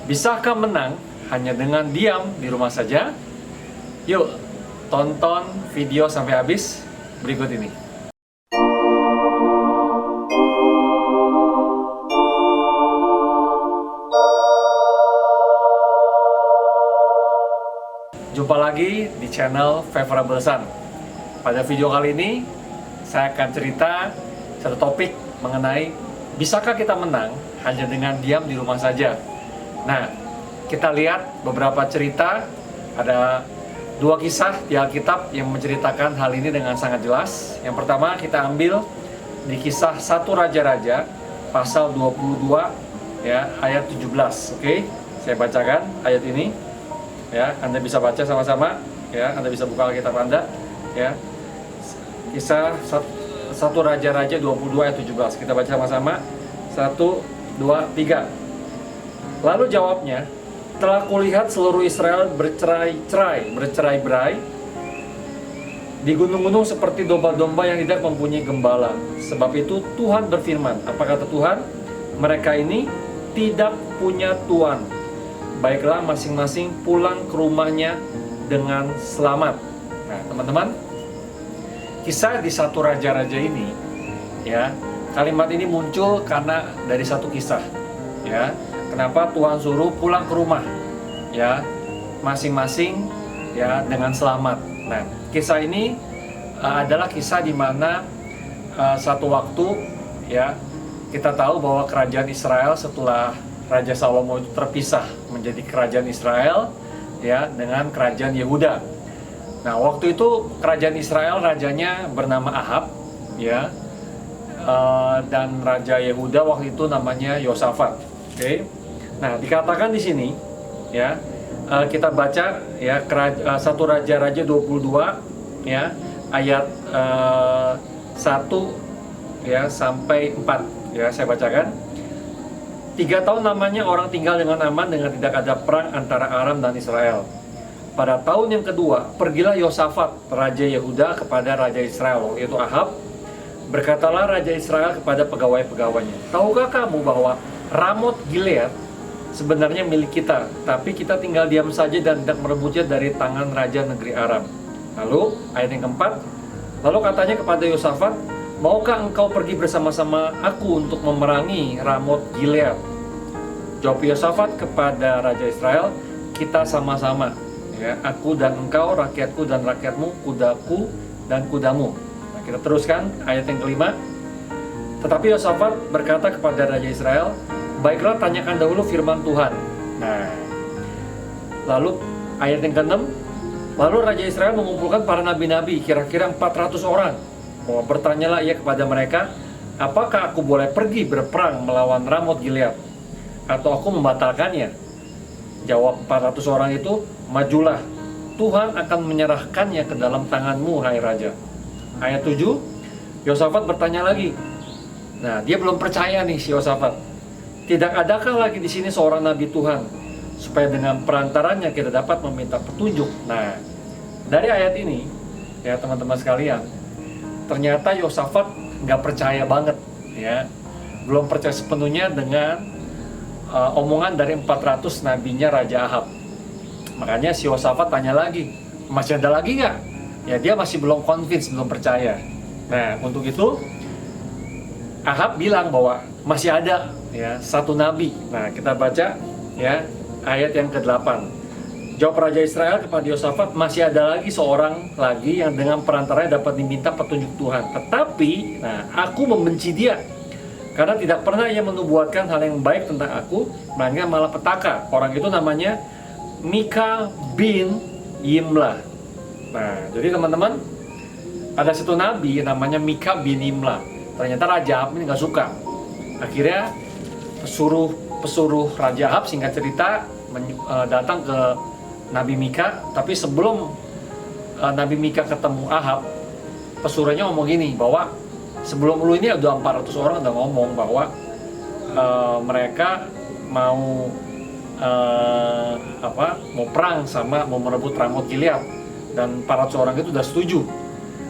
Bisakah menang hanya dengan diam di rumah saja? Yuk, tonton video sampai habis berikut ini. Jumpa lagi di channel Favorable Sun. Pada video kali ini, saya akan cerita satu topik mengenai bisakah kita menang hanya dengan diam di rumah saja. Nah, kita lihat beberapa cerita, ada dua kisah di Alkitab yang menceritakan hal ini dengan sangat jelas. Yang pertama kita ambil di kisah 1 Raja-Raja pasal 22 ya, ayat 17. Oke, saya bacakan ayat ini. Ya, Anda bisa baca sama-sama ya, Anda bisa buka Alkitab Anda ya. Kisah 1 Raja-Raja 22 ayat 17. Kita baca sama-sama. 1 2 3. Lalu jawabnya, telah kulihat seluruh Israel bercerai-berai di gunung-gunung seperti domba-domba yang tidak mempunyai gembala. Sebab itu Tuhan berfirman, apa kata Tuhan? Mereka ini tidak punya tuan. Baiklah masing-masing pulang ke rumahnya dengan selamat. Nah, teman-teman, kisah di 1 Raja-Raja ini, ya, kalimat ini muncul karena dari satu kisah, ya. Kenapa Tuhan suruh pulang ke rumah, ya, masing-masing, ya, dengan selamat. Nah, kisah ini adalah kisah di mana satu waktu, ya, kita tahu bahwa kerajaan Israel setelah Raja Salomo itu terpisah menjadi kerajaan Israel, ya, dengan kerajaan Yehuda. Nah, waktu itu kerajaan Israel rajanya bernama Ahab, ya, dan Raja Yehuda waktu itu namanya Yosafat. Oke. Nah, dikatakan di sini, ya, kita baca ya 1 Raja-Raja 22 ya, ayat 1 ya sampai 4 ya, saya bacakan. 3 tahun lamanya orang tinggal dengan aman dengan tidak ada perang antara Aram dan Israel. Pada tahun yang kedua, pergilah Yosafat, Raja Yehuda kepada Raja Israel, yaitu Ahab. Berkatalah Raja Israel kepada pegawai-pegawainya, tahukah kamu bahwa Ramot Gilead sebenarnya milik kita, tapi kita tinggal diam saja dan tidak merebutnya dari tangan Raja negeri Aram. Lalu, ayat yang keempat, lalu katanya kepada Yosafat, maukah engkau pergi bersama-sama aku untuk memerangi Ramot Gilead? Jawab Yosafat kepada Raja Israel, kita sama-sama, ya, aku dan engkau, rakyatku dan rakyatmu, kudaku dan kudamu. Nah, kita teruskan ayat yang kelima. Tetapi Yosafat berkata kepada Raja Israel, baiklah tanyakan dahulu firman Tuhan. Nah, lalu ayat yang ke-6, lalu Raja Israel mengumpulkan para nabi-nabi, kira-kira 400 orang. Bertanyalah ia kepada mereka, apakah aku boleh pergi berperang melawan Ramot Gilead, atau aku membatalkannya? Jawab 400 orang itu, majulah, Tuhan akan menyerahkannya ke dalam tanganmu, hai Raja. Ayat 7, Yosafat bertanya lagi. Nah, dia belum percaya nih si Yosafat. Tidak adakah lagi di sini seorang nabi Tuhan supaya dengan perantaranya kita dapat meminta petunjuk? Nah, dari ayat ini, ya teman-teman sekalian, ternyata Yosafat nggak percaya banget, ya, belum percaya sepenuhnya dengan omongan dari 400 nabinya Raja Ahab. Makanya si Yosafat tanya lagi, masih ada lagi nggak? Ya, dia masih belum convince, belum percaya. Nah, untuk itu Ahab bilang bahwa masih ada, ya, satu nabi. Nah, kita baca ya ayat yang ke-8. Jawab Raja Israel kepada Yosafat, masih ada lagi seorang lagi yang dengan perantaranya dapat diminta petunjuk Tuhan. Tetapi, nah, aku membenci dia karena tidak pernah ia menubuatkan hal yang baik tentang aku, melainkan malah petaka. Orang itu namanya Mika bin Yimlah. Nah, jadi teman-teman, ada satu nabi namanya Mika bin Yimlah. Ternyata Raja Ahab ini nggak suka. Akhirnya pesuruh Raja Ahab, singkat cerita, datang ke Nabi Mika. Tapi sebelum Nabi Mika ketemu Ahab, pesuruhnya ngomong gini, bahwa sebelum lu ini udah 400 orang udah ngomong bahwa mereka mau mau perang sama, mau merebut Ramot Gilead, dan 400 orang itu udah setuju.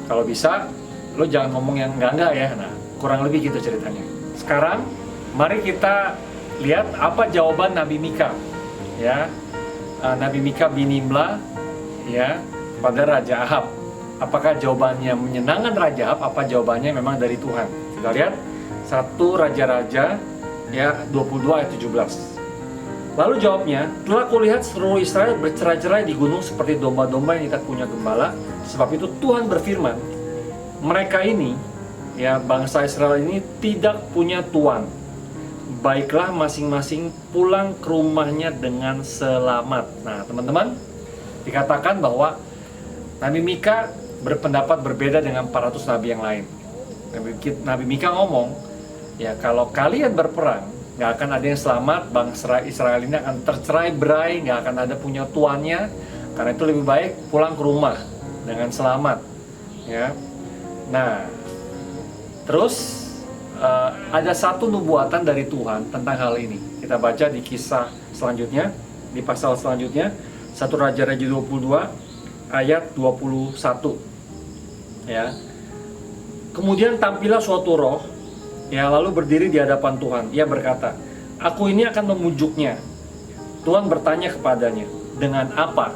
Kalau bisa lo jangan ngomong yang enggak ya. Nah, kurang lebih gitu ceritanya. Sekarang mari kita lihat apa jawaban Nabi Mika. ya Nabi Mika bin Nimla ya pada Raja Ahab. Apakah jawabannya menyenangkan Raja Ahab? Apa jawabannya memang dari Tuhan? Kita lihat 1 Raja-Raja ya 22 ayat 17. Lalu jawabnya, telah kulihat seluruh Israel bercerai-cerai di gunung seperti domba-domba yang tidak punya gembala. Sebab itu Tuhan berfirman, mereka ini ya bangsa Israel ini tidak punya tuan. Baiklah masing-masing pulang ke rumahnya dengan selamat. Nah teman-teman, dikatakan bahwa Nabi Mika berpendapat berbeda dengan 400 nabi yang lain. Nabi Mika ngomong, ya kalau kalian berperang, nggak akan ada yang selamat, bangsa Israel ini akan tercerai-berai, nggak akan ada punya tuannya. Karena itu lebih baik pulang ke rumah dengan selamat. Ya, nah terus ada satu nubuatan dari Tuhan tentang hal ini. Kita baca di kisah selanjutnya, di pasal selanjutnya, 1 Raja-Raja 22 ayat 21. Ya. Kemudian tampillah suatu roh, ya lalu berdiri di hadapan Tuhan. Ia berkata, aku ini akan memujuknya. Tuhan bertanya kepadanya, dengan apa?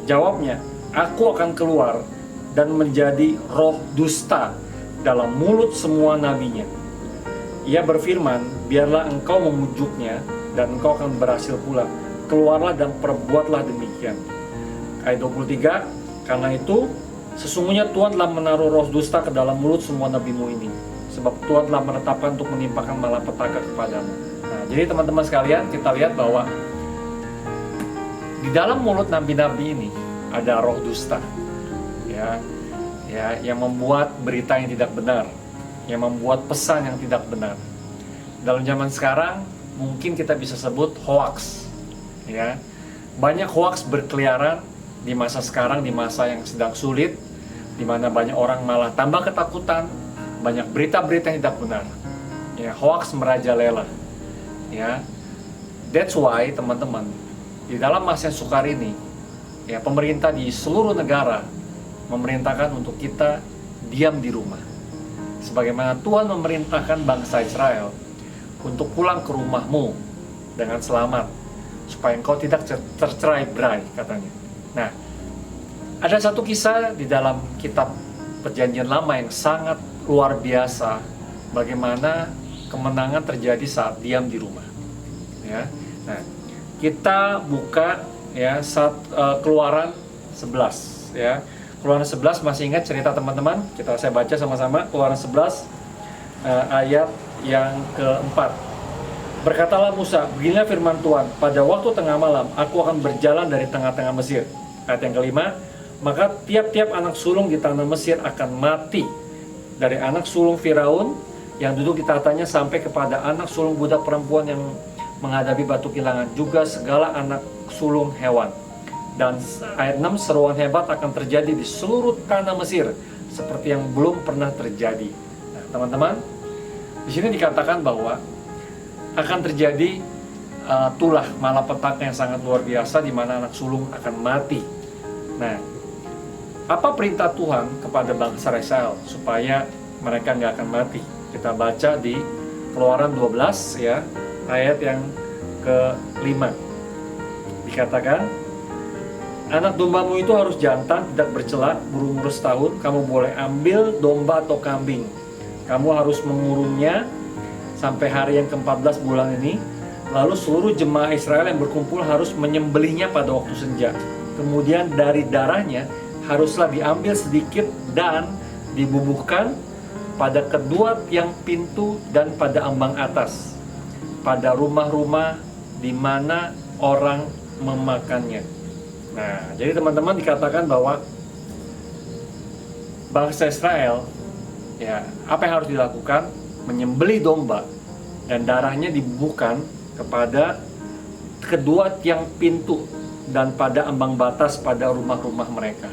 Jawabnya, aku akan keluar dan menjadi roh dusta dalam mulut semua nabinya. Ia berfirman, biarlah engkau memujuknya dan engkau akan berhasil pula. Keluarlah dan perbuatlah demikian. Ayat 23, karena itu sesungguhnya Tuhan telah menaruh roh dusta ke dalam mulut semua nabimu ini. Sebab Tuhan telah menetapkan untuk menimpakan malapetaka kepadamu. Nah, jadi teman-teman sekalian, kita lihat bahwa di dalam mulut nabi-nabi ini ada roh dusta. Ya, yang membuat berita yang tidak benar, yang membuat pesan yang tidak benar. Dalam zaman sekarang mungkin kita bisa sebut hoax. Ya, banyak hoax berkeliaran di masa sekarang, di masa yang sedang sulit, di mana banyak orang malah tambah ketakutan, banyak berita-berita yang tidak benar. Ya, hoax merajalela. Ya, that's why teman-teman, di dalam masa yang sukar ini, ya pemerintah di seluruh negara memerintahkan untuk kita diam di rumah. Sebagaimana Tuhan memerintahkan bangsa Israel untuk pulang ke rumahmu dengan selamat, supaya engkau tidak tercerai-berai, katanya. Nah, ada satu kisah di dalam kitab Perjanjian Lama yang sangat luar biasa, bagaimana kemenangan terjadi saat diam di rumah. Ya, nah kita buka ya Keluaran 11 ya. Keluaran 11, masih ingat cerita teman-teman? Saya baca sama-sama Keluaran 11 ayat yang keempat. Berkatalah Musa, beginilah firman Tuhan, pada waktu tengah malam aku akan berjalan dari tengah-tengah Mesir. Ayat yang kelima, maka tiap-tiap anak sulung di tanah Mesir akan mati, dari anak sulung Firaun yang duduk di tahtanya sampai kepada anak sulung budak perempuan yang menghadapi batu kilangan, juga segala anak sulung hewan. Dan ayat 6, seruan hebat akan terjadi di seluruh tanah Mesir seperti yang belum pernah terjadi. Nah, teman-teman, di sini dikatakan bahwa akan terjadi tulah malapetaka yang sangat luar biasa, di mana anak sulung akan mati. Nah, apa perintah Tuhan kepada bangsa Israel supaya mereka nggak akan mati? Kita baca di Keluaran 12 ya, ayat yang ke-5. Dikatakan, anak dombamu itu harus jantan, tidak bercela, berumur setahun. Kamu boleh ambil domba atau kambing. Kamu harus mengurungnya sampai hari yang ke-14 bulan ini. Lalu seluruh jemaah Israel yang berkumpul harus menyembelihnya pada waktu senja. Kemudian dari darahnya haruslah diambil sedikit dan dibubuhkan pada kedua tiang pintu dan pada ambang atas, pada rumah-rumah di mana orang memakannya. Nah, jadi teman-teman, dikatakan bahwa bangsa Israel, ya, apa yang harus dilakukan? Menyembelih domba dan darahnya dibubuhkan kepada kedua tiang pintu dan pada ambang batas pada rumah-rumah mereka.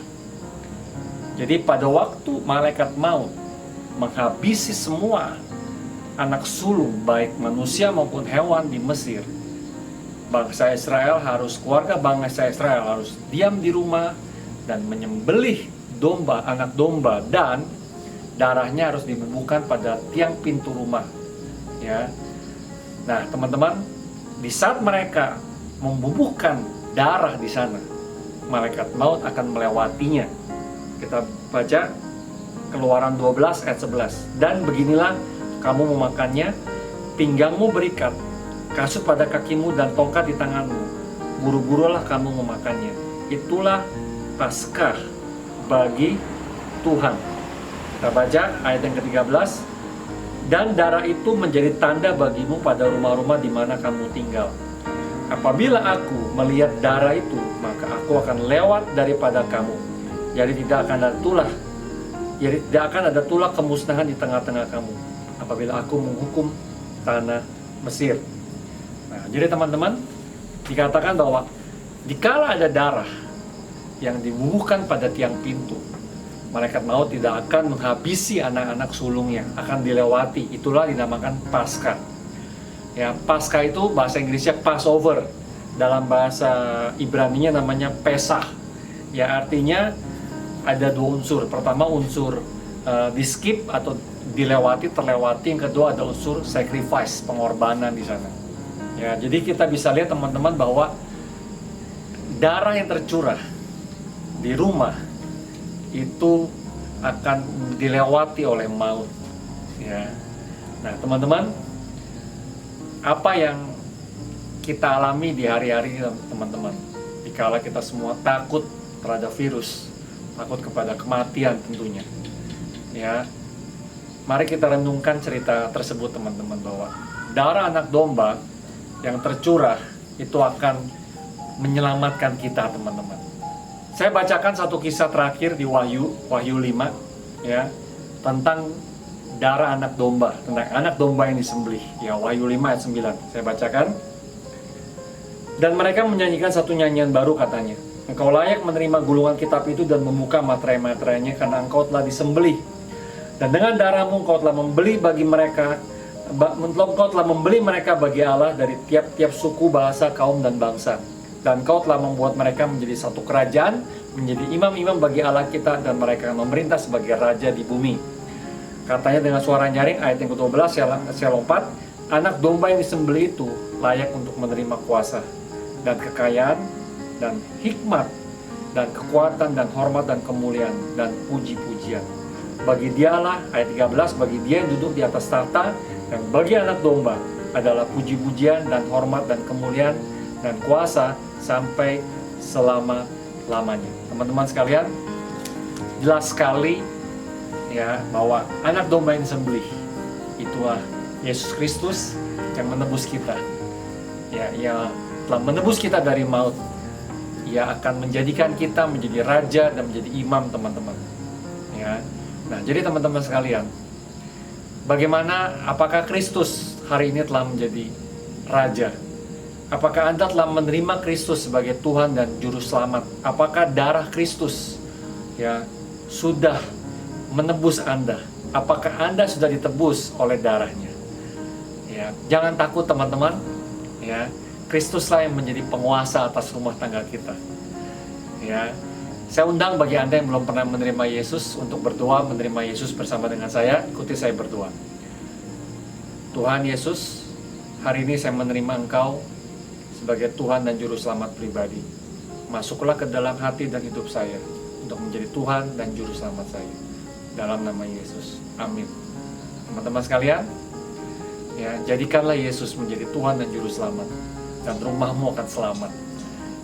Jadi pada waktu malaikat maut menghabisi semua anak sulung, baik manusia maupun hewan di Mesir, bangsa Israel harus, keluarga bangsa Israel harus diam di rumah dan menyembelih domba, anak domba, dan darahnya harus dibubuhkan pada tiang pintu rumah. Ya. Nah, teman-teman, di saat mereka membubuhkan darah di sana, malaikat maut akan melewatinya. Kita baca Keluaran 12 ayat 11. Dan beginilah kamu memakannya, pinggangmu berikat, kasut pada kakimu dan tongkat di tanganmu. Buru-burulah kamu memakannya. Itulah Paskah bagi Tuhan. Kita baca ayat yang ke-13. Dan darah itu menjadi tanda bagimu pada rumah-rumah di mana kamu tinggal. Apabila aku melihat darah itu, maka aku akan lewat daripada kamu. Jadi tidak akan ada tulah kemusnahan di tengah-tengah kamu apabila aku menghukum tanah Mesir. Nah, jadi teman-teman, dikatakan bahwa dikala ada darah yang dibubuhkan pada tiang pintu, malaikat maut tidak akan menghabisi anak-anak sulungnya, akan dilewati. Itulah dinamakan Paskah. Ya, Paskah itu bahasa Inggrisnya Passover, dalam bahasa Ibraninya namanya Pesach. Ya, artinya ada dua unsur. Pertama unsur di skip atau dilewati, terlewati. Yang kedua ada unsur sacrifice, pengorbanan di sana. Ya, jadi kita bisa lihat teman-teman bahwa darah yang tercurah di rumah itu akan dilewati oleh maut. Ya. Nah, teman-teman, apa yang kita alami di hari-hari ini, teman-teman, dikala kita semua takut terhadap virus, takut kepada kematian tentunya. Ya. Mari kita renungkan cerita tersebut, teman-teman, bahwa darah anak domba yang tercurah itu akan menyelamatkan kita, teman-teman. Saya bacakan satu kisah terakhir di Wahyu 5, ya, tentang darah anak domba, tentang anak domba yang disembelih. Ya, Wahyu 5 ayat 9. Saya bacakan. Dan mereka menyanyikan satu nyanyian baru, katanya. Engkau layak menerima gulungan kitab itu dan membuka materai-materainya, karena engkau telah disembelih. Dan dengan darahmu engkau telah membeli mereka bagi Allah dari tiap-tiap suku, bahasa, kaum, dan bangsa. Dan kau telah membuat mereka menjadi satu kerajaan, menjadi imam-imam bagi Allah kita, dan mereka akan memerintah sebagai raja di bumi. Katanya dengan suara nyaring, ayat yang ke-12, saya lompat, anak domba yang disembelih itu layak untuk menerima kuasa, dan kekayaan, dan hikmat, dan kekuatan, dan hormat, dan kemuliaan, dan puji-pujian. Bagi dialah, ayat 13, bagi dia yang duduk di atas tahta, dan bagi anak domba adalah puji-pujian, dan hormat, dan kemuliaan, dan kuasa sampai selama-lamanya. Teman-teman sekalian, jelas sekali ya bahwa anak domba yang disembelih itulah Yesus Kristus yang menebus kita. Ya, Ia telah menebus kita dari maut. Ia akan menjadikan kita menjadi raja dan menjadi imam, teman-teman. Ya. Nah, jadi teman-teman sekalian, bagaimana, apakah Kristus hari ini telah menjadi raja? Apakah Anda telah menerima Kristus sebagai Tuhan dan Juru Selamat? Apakah darah Kristus ya sudah menebus Anda? Apakah Anda sudah ditebus oleh darahnya? Ya, jangan takut, teman-teman. Ya, Kristuslah yang menjadi penguasa atas rumah tangga kita. Ya, saya undang bagi Anda yang belum pernah menerima Yesus untuk berdoa, menerima Yesus bersama dengan saya. Ikuti saya berdoa. Tuhan Yesus, hari ini saya menerima Engkau sebagai Tuhan dan Juru Selamat pribadi. Masuklah ke dalam hati dan hidup saya untuk menjadi Tuhan dan Juru Selamat saya. Dalam nama Yesus. Amin. Teman-teman sekalian, ya, jadikanlah Yesus menjadi Tuhan dan Juru Selamat, dan rumahmu akan selamat.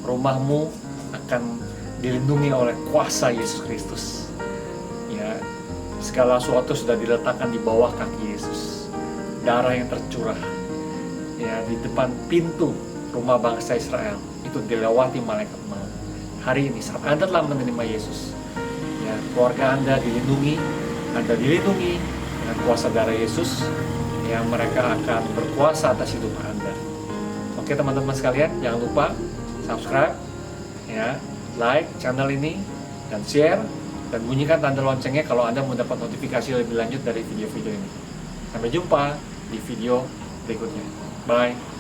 Rumahmu akan dilindungi oleh kuasa Yesus Kristus. Ya, segala sesuatu sudah diletakkan di bawah kaki Yesus. Darah yang tercurah ya di depan pintu rumah bangsa Israel itu dilewati malaikat maut. Hari ini saat Anda telah menerima Yesus, ya, keluarga Anda dilindungi dengan kuasa darah Yesus. Ya, mereka akan berkuasa atas hidup Anda. Oke, teman-teman sekalian, jangan lupa subscribe, ya, like channel ini, dan share, dan bunyikan tanda loncengnya kalau Anda mau dapat notifikasi lebih lanjut dari video-video ini. Sampai jumpa di video berikutnya. Bye.